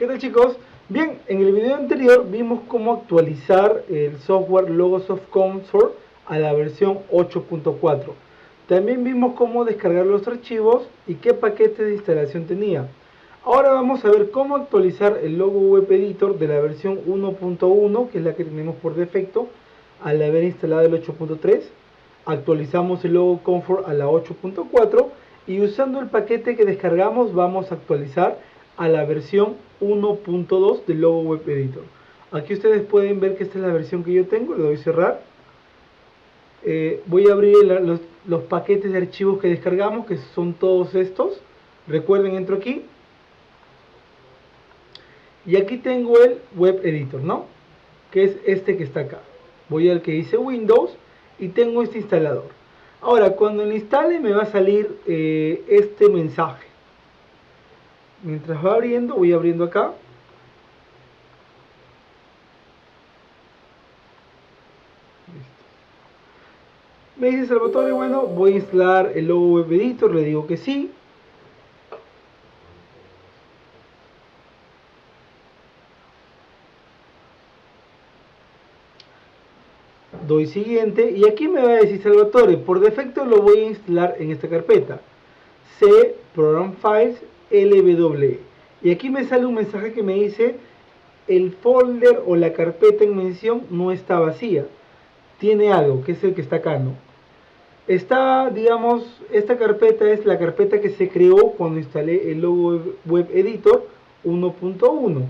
¿Qué tal, chicos? Bien, en el video anterior vimos cómo actualizar el software Logosoft Console a la versión 8.4. También vimos cómo descargar los archivos y qué paquetes de instalación tenía. Ahora vamos a ver cómo actualizar el Logo Web Editor de la versión 1.1, que es la que tenemos por defecto, al haber instalado el 8.3. Actualizamos el Logo Comfort a la 8.4 y usando el paquete que descargamos vamos a actualizar a la versión 1.2 del Logo Web Editor. Aquí ustedes pueden ver que esta es la versión que yo tengo. Le doy cerrar. Voy a abrir los paquetes de archivos que descargamos, que son todos estos. Recuerden, entro aquí y aquí tengo el Web Editor, ¿no? Que es este que está acá. Voy al que dice Windows y tengo este instalador. Ahora, cuando lo instale me va a salir este mensaje. Mientras va abriendo, voy abriendo acá. Me dice Salvatore, bueno, voy a instalar el Logo Web Editor, le digo que sí. Doy siguiente y aquí me va a decir Salvatore, por defecto lo voy a instalar en esta carpeta. C Program Files LW. Y aquí me sale un mensaje que me dice el folder o la carpeta en mención no está vacía. Tiene algo, que es el que está acá, ¿no? Está, digamos, esta carpeta es la carpeta que se creó cuando instalé el Logo Web Editor 1.1.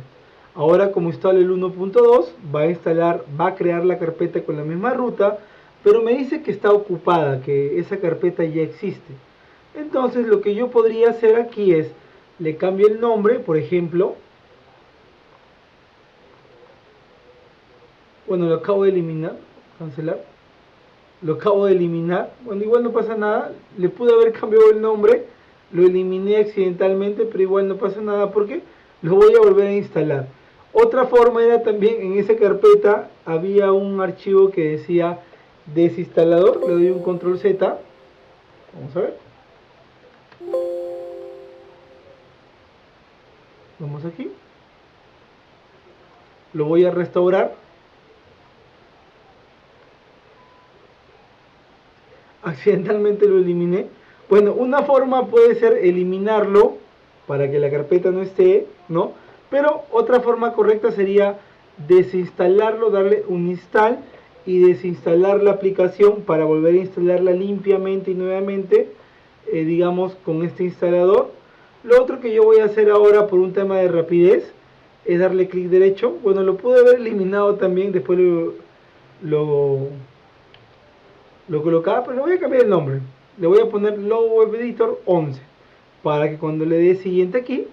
Ahora, como instalo el 1.2, va a crear la carpeta con la misma ruta, pero me dice que está ocupada, que esa carpeta ya existe. Entonces, lo que yo podría hacer aquí es, le cambio el nombre, por ejemplo. Bueno, lo acabo de eliminar, cancelar. Lo acabo de eliminar. Bueno, igual no pasa nada. Le pude haber cambiado el nombre. Lo eliminé accidentalmente, pero igual no pasa nada porque lo voy a volver a instalar. Otra forma era también en esa carpeta había un archivo que decía desinstalador. Le doy un control Z. Vamos a ver. Vamos aquí. Lo voy a restaurar. Accidentalmente lo eliminé. Bueno, una forma puede ser eliminarlo para que la carpeta no esté, ¿no? Pero otra forma correcta sería desinstalarlo, darle un install y desinstalar la aplicación para volver a instalarla limpiamente y nuevamente, digamos, con este instalador. Lo otro que yo voy a hacer ahora por un tema de rapidez es darle clic derecho. Bueno, lo pude haber eliminado también, después lo colocaba, pero le voy a cambiar el nombre. Le voy a poner Logo Web Editor 11 para que cuando le dé siguiente aquí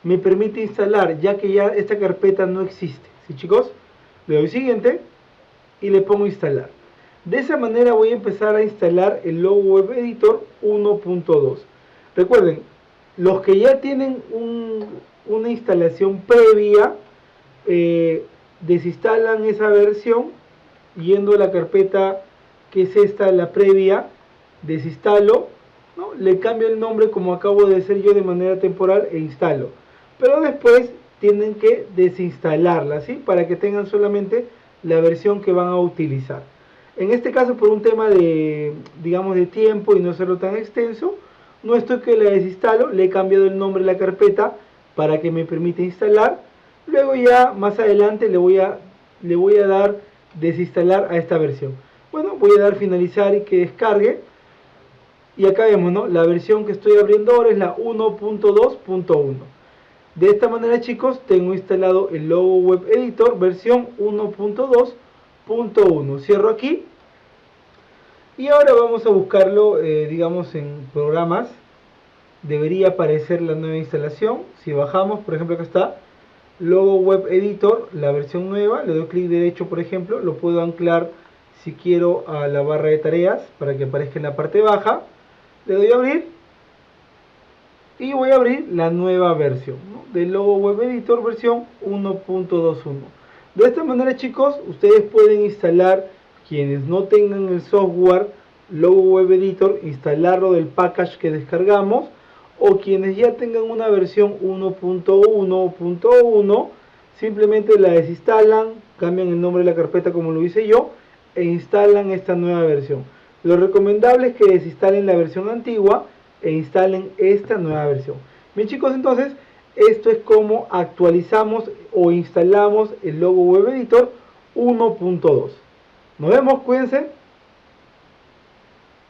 me permite instalar, ya que ya esta carpeta no existe. ¿Sí, chicos? Le doy siguiente y le pongo instalar. De esa manera voy a empezar a instalar el Logo Web Editor 1.2. Recuerden, los que ya tienen una instalación previa, desinstalan esa versión yendo a la carpeta que es esta, la previa, desinstalo, ¿no? Le cambio el nombre como acabo de hacer yo de manera temporal e instalo. Pero después tienen que desinstalarla, ¿sí? Para que tengan solamente la versión que van a utilizar. En este caso, por un tema de, digamos, de tiempo y no hacerlo tan extenso, no estoy que la desinstalo, le he cambiado el nombre de la carpeta para que me permita instalar. Luego ya más adelante le voy a dar desinstalar a esta versión. Bueno, voy a dar finalizar y que descargue. Y acá vemos, ¿no? La versión que estoy abriendo ahora es la 1.2.1. De esta manera, chicos, tengo instalado el Logo Web Editor versión 1.2.1. Cierro aquí. Y ahora vamos a buscarlo, digamos, en programas. Debería aparecer la nueva instalación. Si bajamos, por ejemplo, acá está Logo Web Editor, la versión nueva. Le doy clic derecho, por ejemplo. Lo puedo anclar si quiero a la barra de tareas para que aparezca en la parte baja. Le doy a abrir y voy a abrir la nueva versión, ¿no? Del Logo Web Editor versión 1.21. De esta manera, chicos, ustedes pueden instalar, quienes no tengan el software Logo Web Editor, instalarlo del package que descargamos, o quienes ya tengan una versión 1.1.1, simplemente la desinstalan, cambian el nombre de la carpeta como lo hice yo e instalan esta nueva versión. Lo recomendable es que desinstalen la versión antigua e instalen esta nueva versión. Bien chicos, entonces esto es como actualizamos o instalamos el logo Web Editor 1.2. Nos vemos, cuídense.